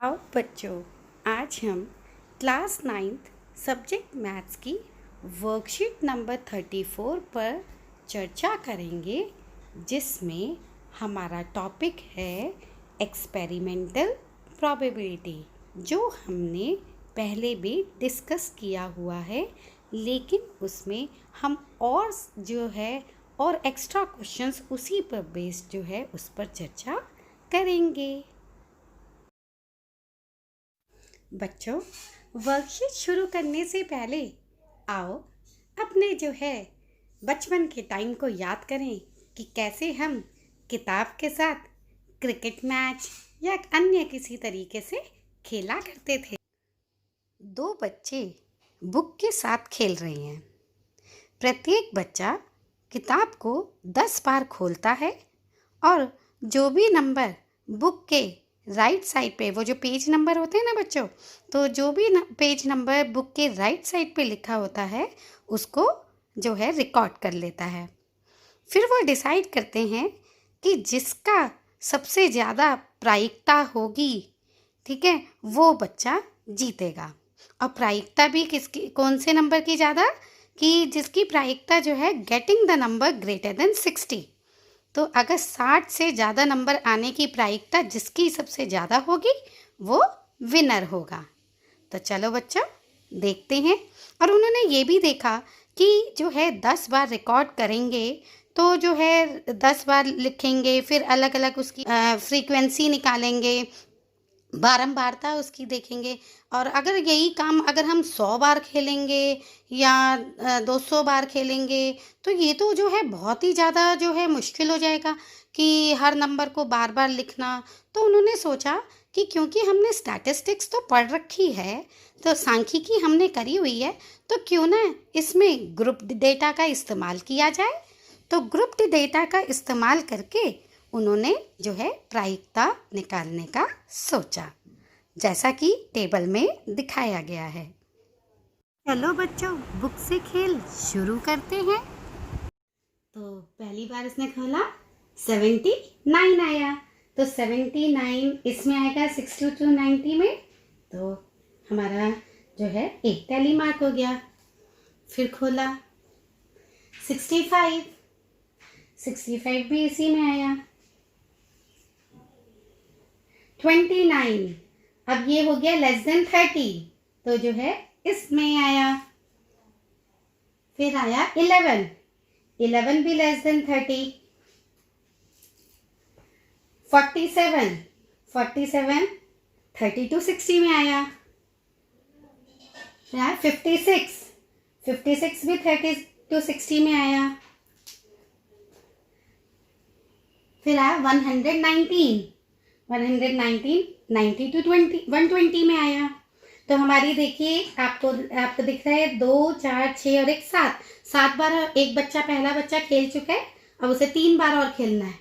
आओ बच्चों, आज हम क्लास 9th सब्जेक्ट मैथ्स की वर्कशीट नंबर 34 पर चर्चा करेंगे, जिसमें हमारा टॉपिक है एक्सपेरिमेंटल प्रोबेबिलिटी, जो हमने पहले भी डिस्कस किया हुआ है, लेकिन उसमें हम और एक्स्ट्रा क्वेश्चंस उसी पर बेस्ड उस पर चर्चा करेंगे। बच्चों, वर्कशीट शुरू करने से पहले आओ अपने बचपन के टाइम को याद करें कि कैसे हम किताब के साथ क्रिकेट मैच या अन्य किसी तरीके से खेला करते थे। दो बच्चे बुक के साथ खेल रहे हैं। प्रत्येक बच्चा किताब को 10 बार खोलता है और जो भी नंबर बुक के राइट साइड पे, वो जो पेज नंबर होते हैं ना बच्चों, तो जो भी पेज नंबर बुक के राइट साइड पे लिखा होता है उसको रिकॉर्ड कर लेता है। फिर वो डिसाइड करते हैं कि जिसका सबसे ज़्यादा प्रायिकता होगी, ठीक है, वो बच्चा जीतेगा। और प्रायिकता भी कौन से नंबर की ज़्यादा, कि जिसकी प्रायिकता getting the number greater than 60। तो अगर 60 से ज़्यादा नंबर आने की प्रायिकता जिसकी सबसे ज़्यादा होगी वो विनर होगा। तो चलो बच्चों देखते हैं। और उन्होंने ये भी देखा कि 10 बार रिकॉर्ड करेंगे तो 10 बार लिखेंगे, फिर अलग अलग उसकी फ्रीक्वेंसी निकालेंगे, बारंबारता उसकी देखेंगे। और अगर यही काम अगर हम 100 बार खेलेंगे या 200 बार खेलेंगे तो ये तो बहुत ही ज़्यादा मुश्किल हो जाएगा कि हर नंबर को बार बार लिखना। तो उन्होंने सोचा कि क्योंकि हमने स्टैटिस्टिक्स तो पढ़ रखी है, तो सांख्यिकी हमने करी हुई है, तो क्यों ना इसमें ग्रुप डेटा का इस्तेमाल किया जाए। तो ग्रुप डेटा का इस्तेमाल करके उन्होंने प्रायिकता निकालने का सोचा, जैसा कि टेबल में दिखाया गया है। चलो बच्चों, बुक से खेल शुरू करते हैं। तो पहली बार इसने खोला, 79 आया, तो 79 इसमें आएगा 60 to 90 में, तो हमारा एक टैली मार्क हो गया। फिर खोला 65 भी इसी में आया। 29 अब ये हो गया लेस देन 30, तो इसमें आया। फिर आया 11 भी लेस देन 30। 47 30 to 60 में आया। फिर 56 भी 30 to 60 में आया। फिर आया 119 90 to 120 में आया। तो हमारी देखिए, आपको दिख रहा है 2 4 6 और 1 7 बार एक बच्चा, पहला बच्चा खेल चुका है, अब उसे 3 बार और खेलना है।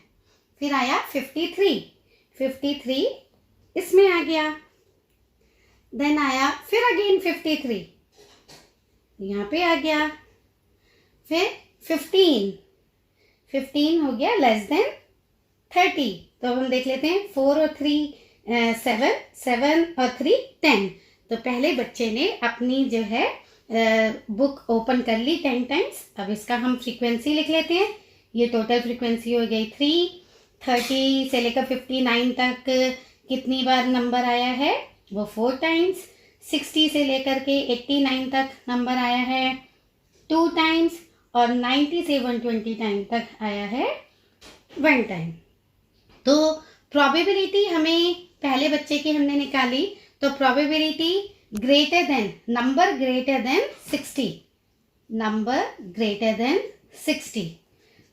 फिर आया 53 इसमें आ गया। देन आया फिर अगेन 53, यहाँ पे आ गया। फिर 15 हो गया लेस देन 30, तो हम देख लेते हैं 4 और 3 7 और 3 10। तो पहले बच्चे ने अपनी बुक ओपन कर ली 10 टाइम्स। अब इसका हम फ्रीक्वेंसी लिख लेते हैं। ये टोटल फ्रीक्वेंसी हो गई 30 से लेकर 59 तक कितनी बार नंबर आया है, वो 4 टाइम्स। 60 से लेकर के 89 तक नंबर आया है 2 टाइम्स, और 90 से 120 टाइम तक आया है 1 टाइम। तो प्रोबेबिलिटी हमें पहले बच्चे की हमने निकाली, तो प्रोबेबिलिटी नंबर ग्रेटर देन 60।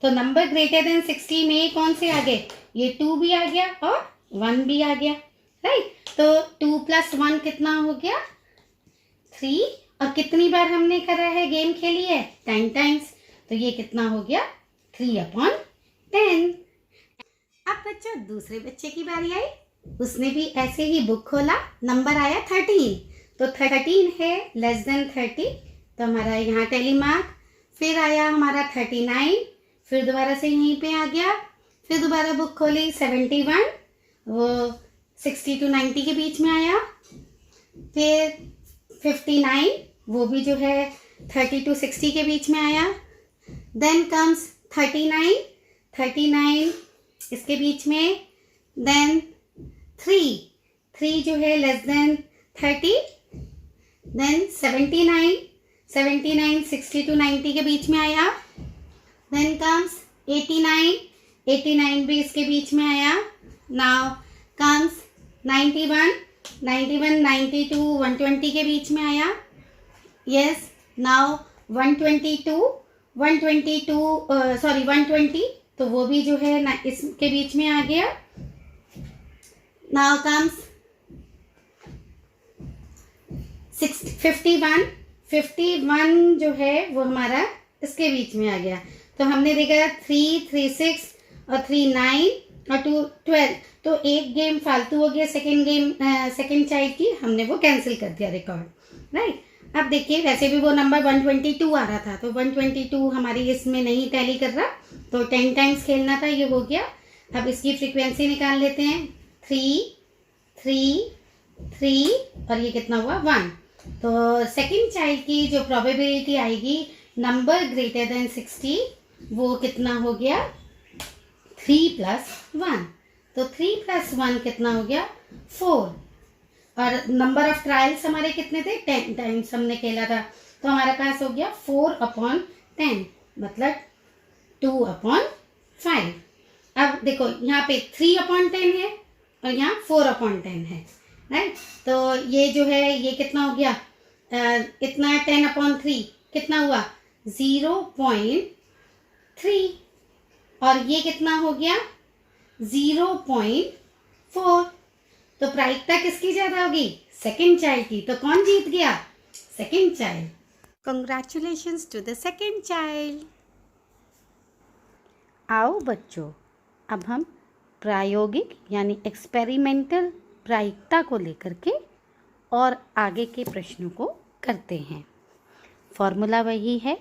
तो नंबर ग्रेटर देन 60 में कौन से आ गए, ये 2 भी आ गया और 1 भी आ गया, राइट। तो 2 + 1 कितना हो गया, 3। और कितनी बार हमने करा है, गेम खेली है 10 टाइम्स, तो ये कितना हो गया 3/10। अब बच्चों दूसरे बच्चे की बारी आई। उसने भी ऐसे ही बुक खोला, नंबर आया 13, तो 13 है लेस देन 30, तो हमारा यहाँ टैली मार्क। फिर आया हमारा 39, फिर दोबारा से यहीं पे आ गया। फिर दोबारा बुक खोली 71, वो 60 to 90 के बीच में आया। फिर 59, वो भी जो है 30 to 60 के बीच में आया। देन कम्स 39 इसके बीच में। देन 3 जो है लेस देन 30। देन 79 60 to 90 के बीच में आया। देन कम्स 89 भी इसके बीच में आया। नाउ कम्स 91 90 to 120 के बीच में आया। यस, नाउ 120 तो वो भी जो है ना इसके बीच में आ गया। नाउ कम्स 51 जो है वो हमारा इसके बीच में आ गया। तो हमने देखा 3 6 और 3 9 और 2 12। तो एक गेम फालतू हो गया, सेकेंड चाइल्ड की, हमने वो कैंसिल कर दिया रिकॉर्ड, राइट। अब देखिए, वैसे भी वो नंबर 122 आ रहा था, तो 122 हमारी इसमें नहीं टैली कर रहा, तो 10 टाइम्स खेलना था, ये हो गया। अब इसकी फ्रीक्वेंसी निकाल लेते हैं। 3 और ये कितना हुआ 1। तो सेकेंड चाइल्ड की जो प्रोबेबिलिटी आएगी नंबर ग्रेटर देन 60, वो कितना हो गया 3 + 1। तो 3 + 1 कितना हो गया 4। और नंबर ऑफ ट्रायल्स हमारे कितने थे 10 टाइम्स हमने खेला था, तो हमारा पास हो गया 4/10, मतलब 2/5। अब देखो यहाँ पे 3/10 है और यहाँ 4/10 है, राइट। तो ये जो है ये कितना हो गया इतना 10/3 कितना हुआ 0.3 और ये कितना हो गया 0.4। तो प्रायिकता किसकी ज़्यादा होगी सेकेंड चाइल्ड की। तो कौन जीत गया second child. Congratulations to the second child. आओ बच्चों, अब हम प्रायोगिक यानी एक्सपेरिमेंटल प्रायिकता को लेकर के और आगे के प्रश्नों को करते हैं। फॉर्मूला वही है,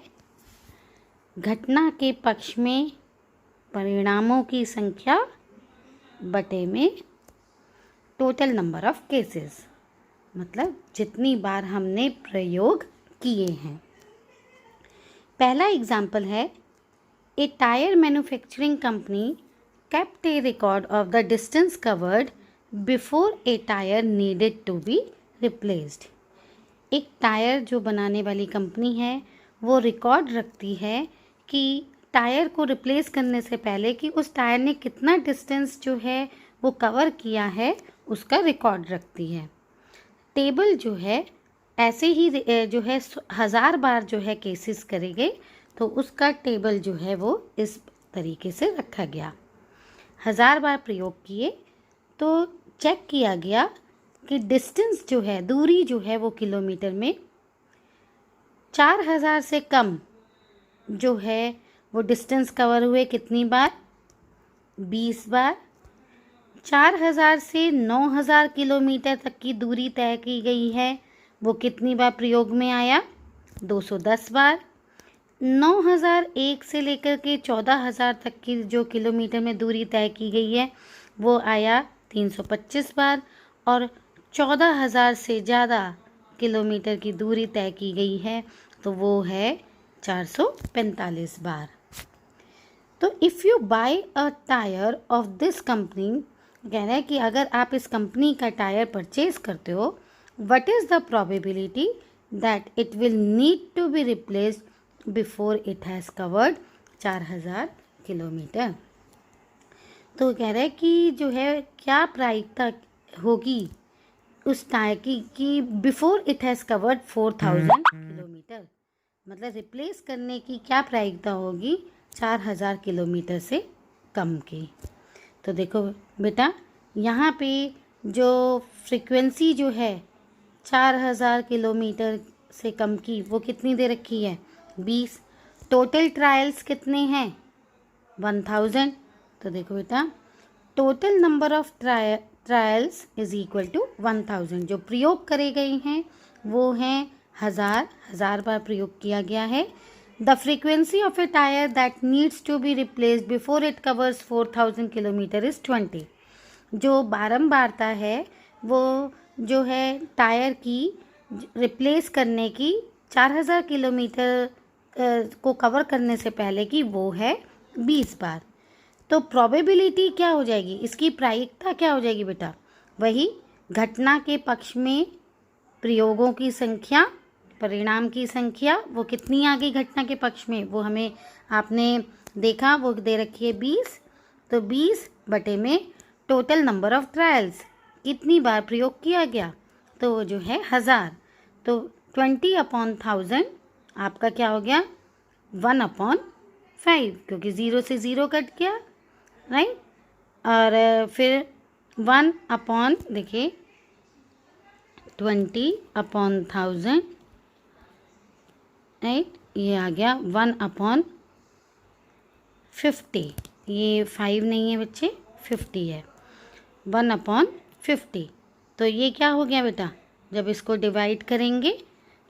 घटना के पक्ष में परिणामों की संख्या बटे में टोटल नंबर ऑफ केसेस, मतलब जितनी बार हमने प्रयोग किए हैं। पहला एग्जाम्पल है, a tyre manufacturing company kept a record of the distance covered before a tire needed to be replaced. एक टायर जो बनाने वाली कंपनी है वो रिकॉर्ड रखती है कि टायर को रिप्लेस करने से पहले कि उस टायर ने कितना डिस्टेंस जो है वो कवर किया है उसका रिकॉर्ड रखती है। टेबल जो है ऐसे ही जो है 1000 बार जो है केसेस करेंगे, तो उसका टेबल जो है वो इस तरीके से रखा गया। 1000 बार प्रयोग किए तो चेक किया गया कि डिस्टेंस जो है दूरी जो है वो किलोमीटर में 4000 से कम जो है वो डिस्टेंस कवर हुए कितनी बार 20 बार। 4000 से 9000 किलोमीटर तक की दूरी तय की गई है, वो कितनी बार प्रयोग में आया 210 बार। 9001 से लेकर के 14000 तक की जो किलोमीटर में दूरी तय की गई है वो आया 325 बार। और 14000 से ज़्यादा किलोमीटर की दूरी तय की गई है तो वो है 445 बार। तो if you buy a tyre of this company, कह रहा है कि अगर आप इस कंपनी का टायर परचेज करते हो, what is the probability that it will need to be replaced before it has covered 4000 kilometre. तो कह रहा है कि जो है क्या प्रायिकता होगी उस टायर की before it has covered 4000 kilometre, मतलब रिप्लेस करने की क्या प्रायिकता होगी 4000 किलोमीटर से कम की। तो देखो बेटा, यहाँ पे जो फ्रीक्वेंसी जो है 4000 किलोमीटर से कम की वो कितनी दे रखी है 20। टोटल ट्रायल्स कितने हैं 1000। तो देखो बेटा, total number of trials is equal to 1000। जो प्रयोग करे गए हैं वो हैं 1000 बार प्रयोग किया गया है। The frequency of a tyre that needs to be replaced before it covers 4000 kilometre is 20। जो बारंबारता है वो जो है टायर की रिप्लेस करने की 4000 किलोमीटर को कवर करने से पहले की वो है 20 बार। तो प्रोबेबिलिटी क्या हो जाएगी, इसकी प्रायिकता क्या हो जाएगी बेटा, वही घटना के पक्ष में प्रयोगों की संख्या, परिणाम की संख्या, वो कितनी आ गई घटना के पक्ष में, वो हमें आपने देखा वो दे रखी है 20। तो 20 बटे में टोटल नंबर ऑफ ट्रायल्स, कितनी बार प्रयोग किया गया, तो वो जो है 1000। तो 20/1000 आपका क्या हो गया 1/5, क्योंकि 0 से 0 कट गया, राइट। और फिर 1 देखिए 20/1000, राइट, ये आ गया 1/50। ये 5 नहीं है बच्चे, 50 है, 1/50। तो ये क्या हो गया बेटा, जब इसको डिवाइड करेंगे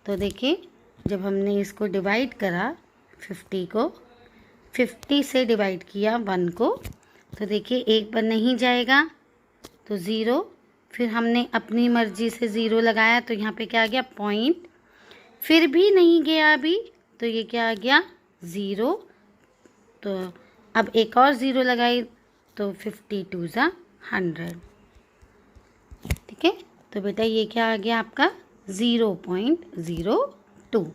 तो देखिए जब हमने इसको डिवाइड करा 50 को, 50 से डिवाइड किया 1 को, तो देखिए एक बार नहीं जाएगा तो 0, फिर हमने अपनी मर्जी से 0 लगाया तो यहाँ पे क्या आ गया पॉइंट, फिर भी नहीं गया अभी, तो ये क्या आ गया 0। तो अब एक और 0 लगाई तो 52 × 100, ठीक है। तो बेटा ये क्या आ गया आपका 0.02।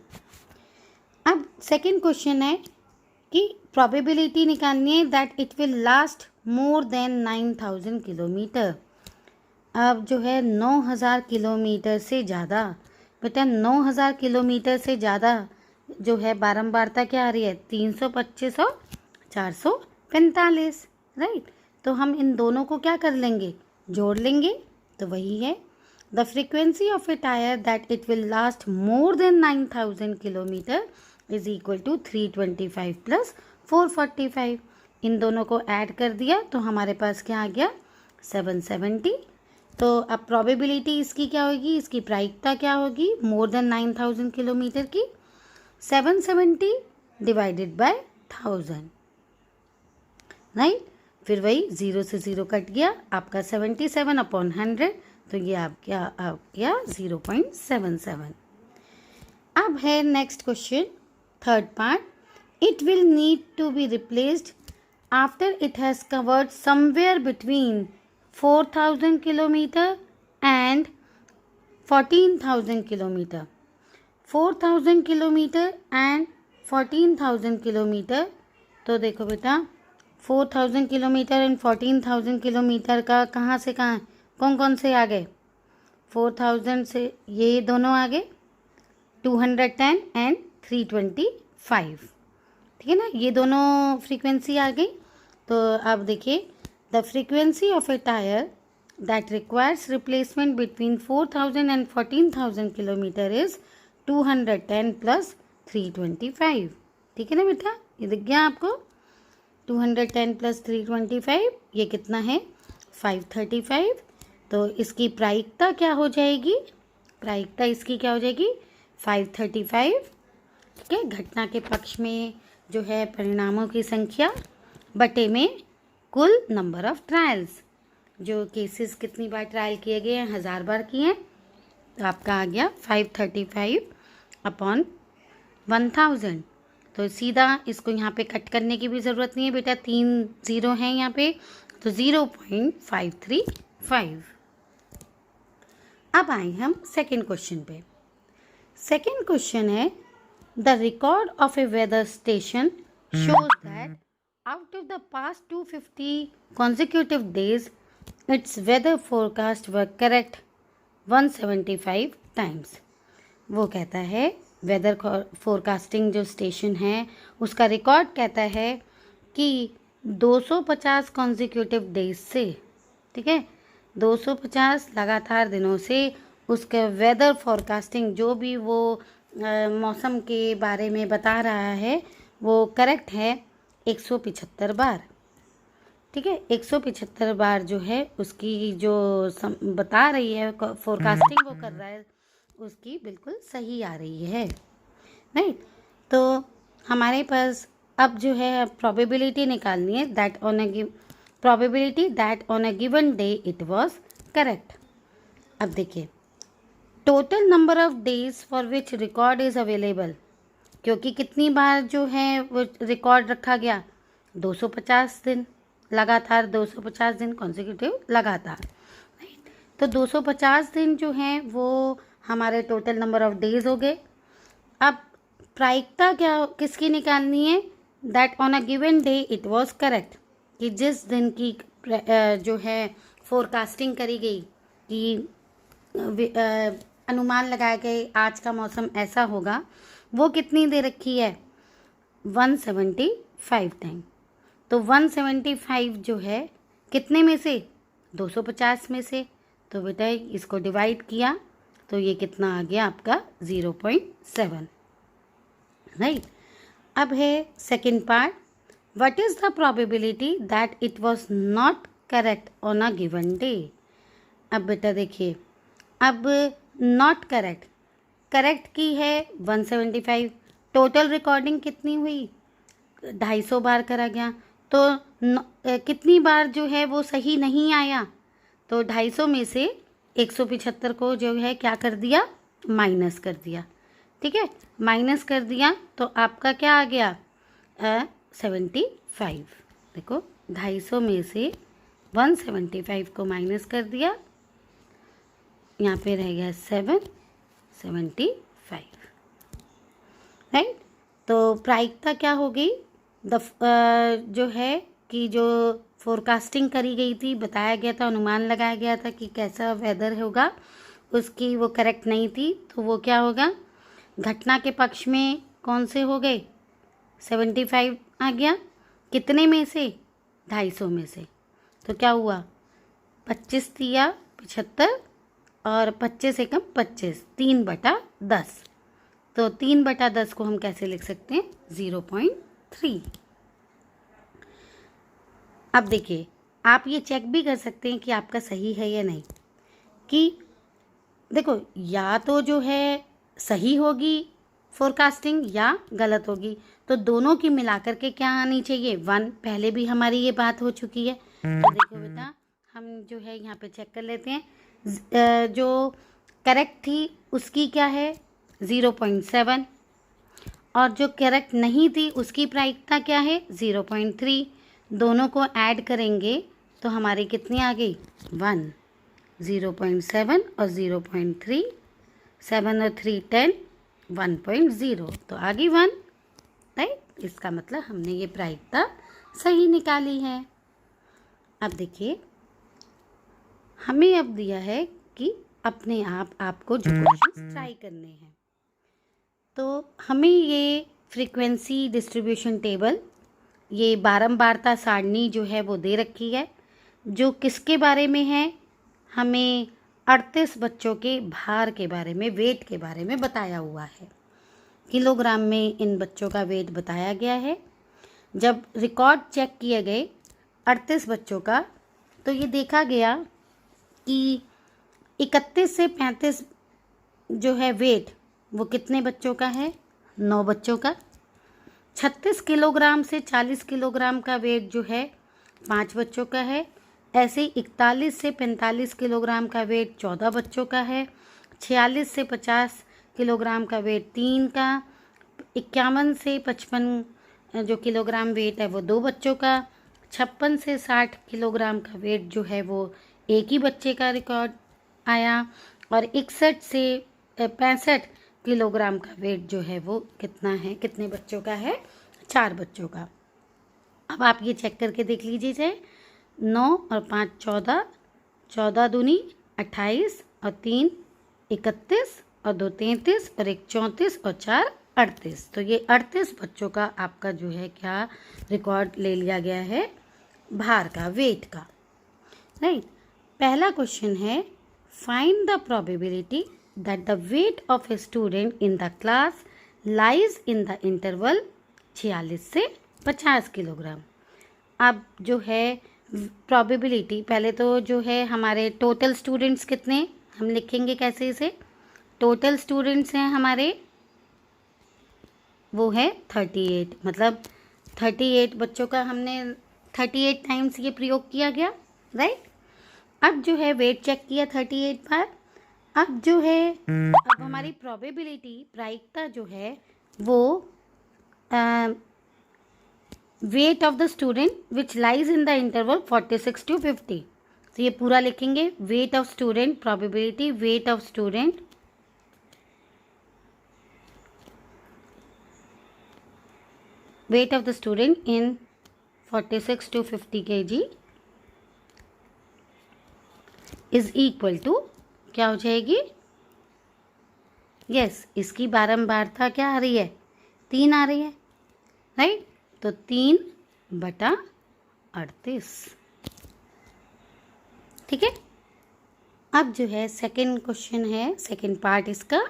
अब सेकंड क्वेश्चन है कि प्रोबेबिलिटी निकालनी है that it will last more than 9000 kilometre. अब जो है 9000 किलोमीटर से ज़्यादा, बेटा 9000 किलोमीटर से ज़्यादा जो है बारंबारता क्या आ रही है 325 और 445, राइट। तो हम इन दोनों को क्या कर लेंगे, जोड़ लेंगे, तो वही है the frequency of a tyre that it will last more than 9000 kilometre is equal to 325 + 445। इन दोनों को ऐड कर दिया तो हमारे पास क्या आ गया 770। तो अब प्रोबेबिलिटी इसकी क्या होगी, इसकी प्रायिकता क्या होगी मोर देन 9000 किलोमीटर की, 770 डिवाइडेड बाय 1000, राइट। फिर वही 0 से 0 कट गया, आपका 77/100, तो ये आ गया 0.77। अब है next question, third part, it will need to be replaced after it has covered somewhere between 4000 kilometre and 14000 kilometre. 4000 kilometre and 14000 kilometre, तो देखो बेटा 4000 किलोमीटर एंड 14000 किलोमीटर का कहाँ से कहाँ कौन कौन से आ गए, 4000 से ये दोनों आ गए, 210 एंड 325, ठीक है ना, ये दोनों फ्रीक्वेंसी आ गई। तो अब देखिए the frequency of a tyre that requires replacement between 4000 and 14000 kilometre is 210 + 325, ठीक है ना बेटा, ये दिख गया आपको 210 + 325, ये कितना है 535। तो इसकी प्रायिकता क्या हो जाएगी, प्रायिकता इसकी क्या हो जाएगी 535, ठीक है। घटना के पक्ष में जो है परिणामों की संख्या बटे में कुल नंबर ऑफ ट्रायल्स, जो केसेस कितनी बार ट्रायल किए गए हैं 1000 बार किए हैं, तो आपका आ गया 535/1000। तो सीधा इसको यहाँ पे कट करने की भी ज़रूरत नहीं है बेटा, 3 0 हैं यहाँ पे, तो 0.535। अब आए हम सेकंड क्वेश्चन पे। सेकंड क्वेश्चन है the record of a weather station shows that out of the past 250 consecutive days its weather forecast were correct 175 times। वो कहता है वेदर फोरकास्टिंग जो स्टेशन है उसका रिकॉर्ड कहता है कि 250 कॉन्जिक्यूटिव डेज से, ठीक है, 250 लगातार दिनों से उसके वेदर फोरकास्टिंग जो भी वो मौसम के बारे में बता रहा है वो करेक्ट है 175 बार, ठीक है। 175 बार जो है उसकी जो बता रही है फोरकास्टिंग वो कर रहा है उसकी बिल्कुल सही आ रही है, राइट। तो हमारे पास अब जो है प्रोबेबिलिटी निकालनी है that on probability that on a given day it was correct. अब देखिए, total number of days for which record is available, क्योंकि कितनी बार जो है वो रिकॉर्ड रखा गया, 250 दिन लगातार, 250 दिन कॉन्सिक्यूटिव लगातार, राइट। तो 250 दिन जो हैं वो हमारे टोटल नंबर ऑफ डेज हो गए। अब प्रायिकता क्या किसकी निकालनी है, that on a given day it was correct, कि जिस दिन की जो है फोरकास्टिंग करी गई कि अनुमान लगाए गए आज का मौसम ऐसा होगा, वो कितनी दे रखी है, 175 टाइम। तो 175 जो है कितने में से, 250 में से, तो बेटा इसको डिवाइड किया तो ये कितना आ गया आपका 0.7, राइट। अब है second part, what is the probability that it was not correct on a given day. अब बेटा देखिए, अब नॉट करेक्ट, करेक्ट की है 175, टोटल रिकॉर्डिंग कितनी हुई, 250 बार करा गया, तो कितनी बार जो है वो सही नहीं आया, तो 250 में से 175 को जो है क्या कर दिया, माइनस कर दिया, ठीक है, माइनस कर दिया तो आपका क्या आ गया 75। देखो 250 में से 175 को माइनस कर दिया, यहाँ पे रह गया 775, राइट। तो प्रायिकता क्या हो गई, जो है कि जो फोरकास्टिंग करी गई थी, बताया गया था, अनुमान लगाया गया था कि कैसा वेदर होगा, उसकी वो करेक्ट नहीं थी, तो वो क्या होगा, घटना के पक्ष में कौन से हो गए, 75 आ गया, कितने में से, 250 में से, तो क्या हुआ 25 दिया 75 और 25 से कम 25, 3/10, तो 3/10 को हम कैसे लिख सकते हैं, 0.3। अब देखिए, आप ये चेक भी कर सकते हैं कि आपका सही है या नहीं, कि देखो या तो जो है सही होगी फोरकास्टिंग या गलत होगी, तो दोनों की मिलाकर के क्या आनी चाहिए, 1। पहले भी हमारी ये बात हो चुकी है, तो देखो बेटा हम जो है यहाँ पे चेक कर लेते हैं, जो करेक्ट थी उसकी क्या है 0.7, और जो करेक्ट नहीं थी उसकी प्रायिकता क्या है 0.3, दोनों को ऐड करेंगे तो हमारी कितनी आ गई 1, 0.7 और 0.3, 7 और 3 10, 1.0, तो आ गई 1, राइट। इसका मतलब हमने ये प्रायिकता सही निकाली है। अब देखिए, हमें अब दिया है कि अपने आप आपको जो क्वेश्चन ट्राई करने हैं, तो हमें ये फ्रीक्वेंसी डिस्ट्रीब्यूशन टेबल, ये बारंबारता सारणी जो है वो दे रखी है, जो किसके बारे में है, हमें 38 बच्चों के भार के बारे में, वेट के बारे में बताया हुआ है, किलोग्राम में इन बच्चों का वेट बताया गया है। जब रिकॉर्ड चेक किए गए 38 बच्चों का, तो ये देखा गया कि 31 से 35 जो है वेट वो कितने बच्चों का है, 9 बच्चों का। 36 किलोग्राम से 40 किलोग्राम का वेट जो है 5 बच्चों का है। ऐसे 41 से 45 किलोग्राम का वेट 14 बच्चों का है। 46 से 50 किलोग्राम का वेट 3 का। 51 से 55 जो किलोग्राम वेट है वो 2 बच्चों का। 56 से 60 किलोग्राम का वेट जो है वो एक ही बच्चे का रिकॉर्ड आया। और 61 से 65 किलोग्राम का वेट जो है वो कितना है, कितने बच्चों का है, 4 बच्चों का। अब आप ये चेक करके देख लीजिए, चाहे 9 और 5 14, 14 दूनी 28 और 3 31 और 2 33 और 1 34 और 4 38। तो ये 38 बच्चों का आपका जो है क्या रिकॉर्ड ले लिया गया है, भार का, वेट का, राइट। पहला क्वेश्चन है, find the probability that the weight of a student in the class lies in the interval 46 से 50 किलोग्राम। अब जो है प्रोबेबिलिटी, पहले तो जो है हमारे टोटल स्टूडेंट्स कितने, हम लिखेंगे कैसे इसे, टोटल स्टूडेंट्स हैं हमारे वो है 38, मतलब 38 बच्चों का हमने 38 टाइम्स ये प्रयोग किया गया, राइट। अब जो है वेट चेक किया 38 बार। अब जो है अब हमारी प्रोबेबिलिटी, प्रायिकता जो है वो weight of the student which lies in the interval 46 to 50। तो ये पूरा लिखेंगे, weight of student, probability weight of student weight of the student in 46 to 50 kg is equal to, क्या हो जाएगी, यस इसकी बारंबारता क्या आ रही है, 3 आ रही है, राइट। तो 3/38, ठीक है। अब जो है सेकेंड क्वेश्चन है, सेकेंड पार्ट इसका,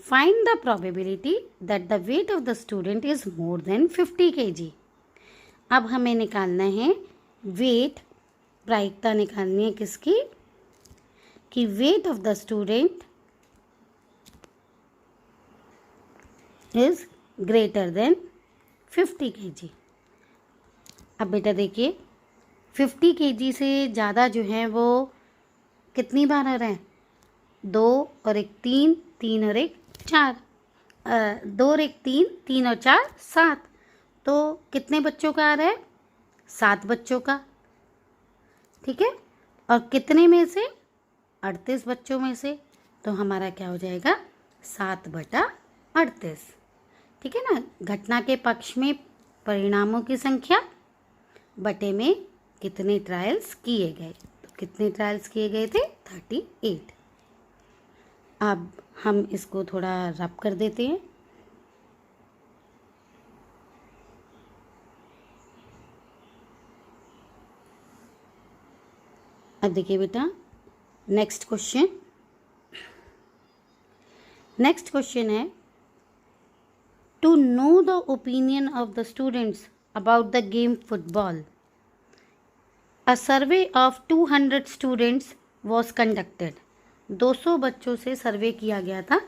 find the probability that the weight of the student is more than 50 kg। अब हमें निकालना है वेट, प्रायिकता निकालनी है किसकी, कि weight of the student is greater than 50 kg। अब बेटा देखिए 50 kg से ज़्यादा जो है वो कितनी बार आ रहा है, 2 और 1 3, 3 और 1 4, 2 और 1 3, 3 और 4 7। तो कितने बच्चों का आ रहा है, 7 बच्चों का, ठीक है। और कितने में से, 38 बच्चों में से। तो हमारा क्या हो जाएगा, 7/38, ठीक है ना। घटना के पक्ष में परिणामों की संख्या, बटे में कितने ट्रायल्स किए गए। तो कितने ट्रायल्स किए गए थे, 38। अब हम इसको थोड़ा रब कर देते हैं। अब देखिए बेटा नेक्स्ट क्वेश्चन है, to know the opinion of the students about the game football, a survey of 200 students was conducted. 200 बच्चों से सर्वे किया गया था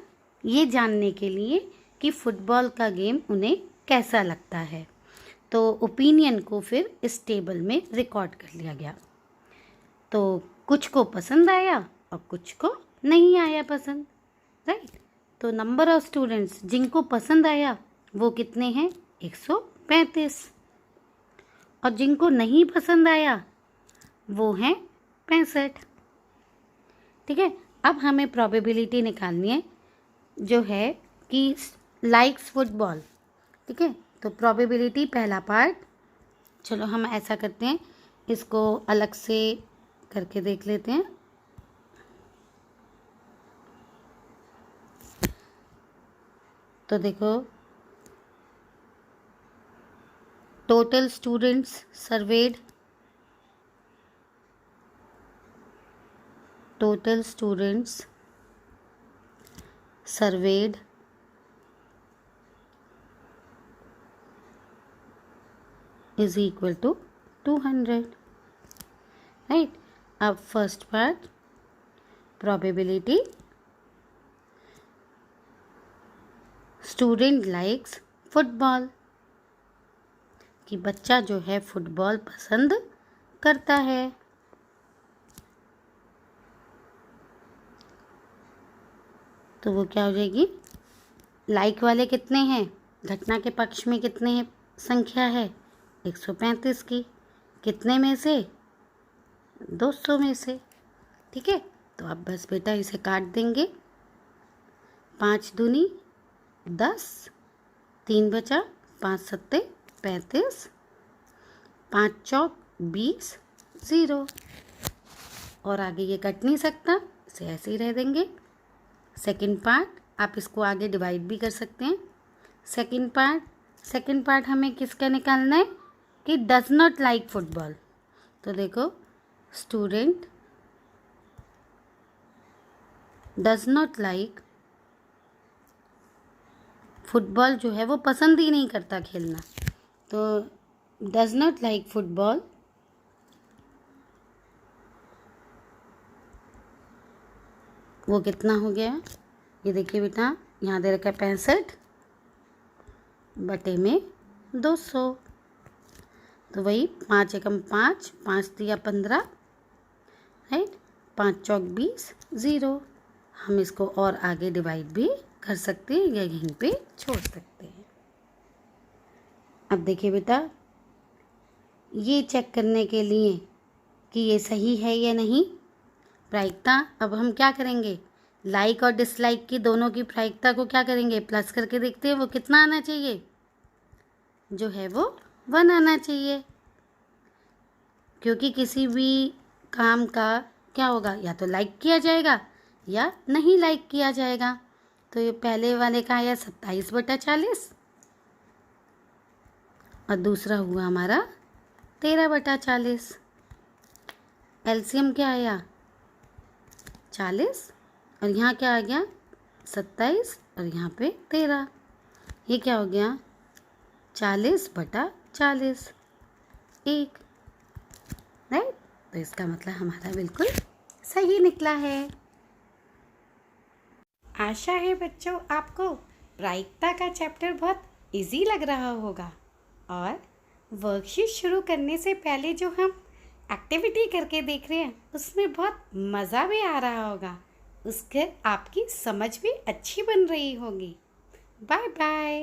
ये जानने के लिए कि फुटबॉल का गेम उन्हें कैसा लगता है। तो ओपिनियन को फिर इस टेबल में रिकॉर्ड कर लिया गया। तो कुछ को पसंद आया और कुछ को नहीं आया पसंद, राइट। तो नंबर ऑफ स्टूडेंट्स जिनको पसंद आया वो कितने हैं, 135, और जिनको नहीं पसंद आया वो हैं 65, ठीक है। अब हमें प्रोबेबिलिटी निकालनी है जो है कि लाइक्स फुटबॉल, ठीक है। तो प्रोबेबिलिटी पहला पार्ट, चलो हम ऐसा करते हैं, इसको अलग से करके देख लेते हैं। तो देखो total students served, total students surveyed is equal to 200, right। अब first part probability, student likes football, कि बच्चा जो है फुटबॉल पसंद करता है। तो वो क्या हो जाएगी, लाइक वाले कितने हैं, घटना के पक्ष में कितने हैं, संख्या है 135 की, कितने में से, 200 में से, ठीक है। तो अब बस बेटा इसे काट देंगे, 5 दूनी 10, 3 बचा, 5 सत्ते 35, 5 चौक 20, 0, और आगे ये कट नहीं सकता, इसे ऐसे ही रह देंगे। सेकंड पार्ट आप इसको आगे डिवाइड भी कर सकते हैं। सेकंड पार्ट हमें किसका निकालना है, कि डज नॉट लाइक फुटबॉल। तो देखो student does not like football, जो है वो पसंद ही नहीं करता खेलना। तो डज नॉट लाइक फुटबॉल वो कितना हो गया, ये देखिए बेटा यहाँ दे रखा है 65 बटे में 200। तो वही 5 एकम 5, 5 तिया 15, राइट। 5 चौक 20, 0। हम इसको और आगे डिवाइड भी कर सकते हैं या यहीं पे छोड़ सकते हैं। अब देखिए बेटा, ये चेक करने के लिए कि ये सही है या नहीं प्रायिकता, अब हम क्या करेंगे, लाइक और डिसलाइक की दोनों की प्रायिकता को क्या करेंगे, प्लस करके देखते हैं वो कितना आना चाहिए, जो है वो 1 आना चाहिए। क्योंकि किसी भी काम का क्या होगा, या तो लाइक किया जाएगा या नहीं लाइक किया जाएगा। तो ये पहले वाले का आया 27/40 और दूसरा हुआ हमारा 13/40। एलसीएम क्या आया 40 और यहाँ क्या आ गया 27 और यहाँ पे 13। ये क्या हो गया 40/40 1, राइट। तो इसका मतलब हमारा बिल्कुल सही निकला है। आशा है बच्चों आपको प्रायिकता का चैप्टर बहुत इजी लग रहा होगा और वर्कशीट शुरू करने से पहले जो हम एक्टिविटी करके देख रहे हैं उसमें बहुत मज़ा भी आ रहा होगा, उसके आपकी समझ भी अच्छी बन रही होगी। Bye bye.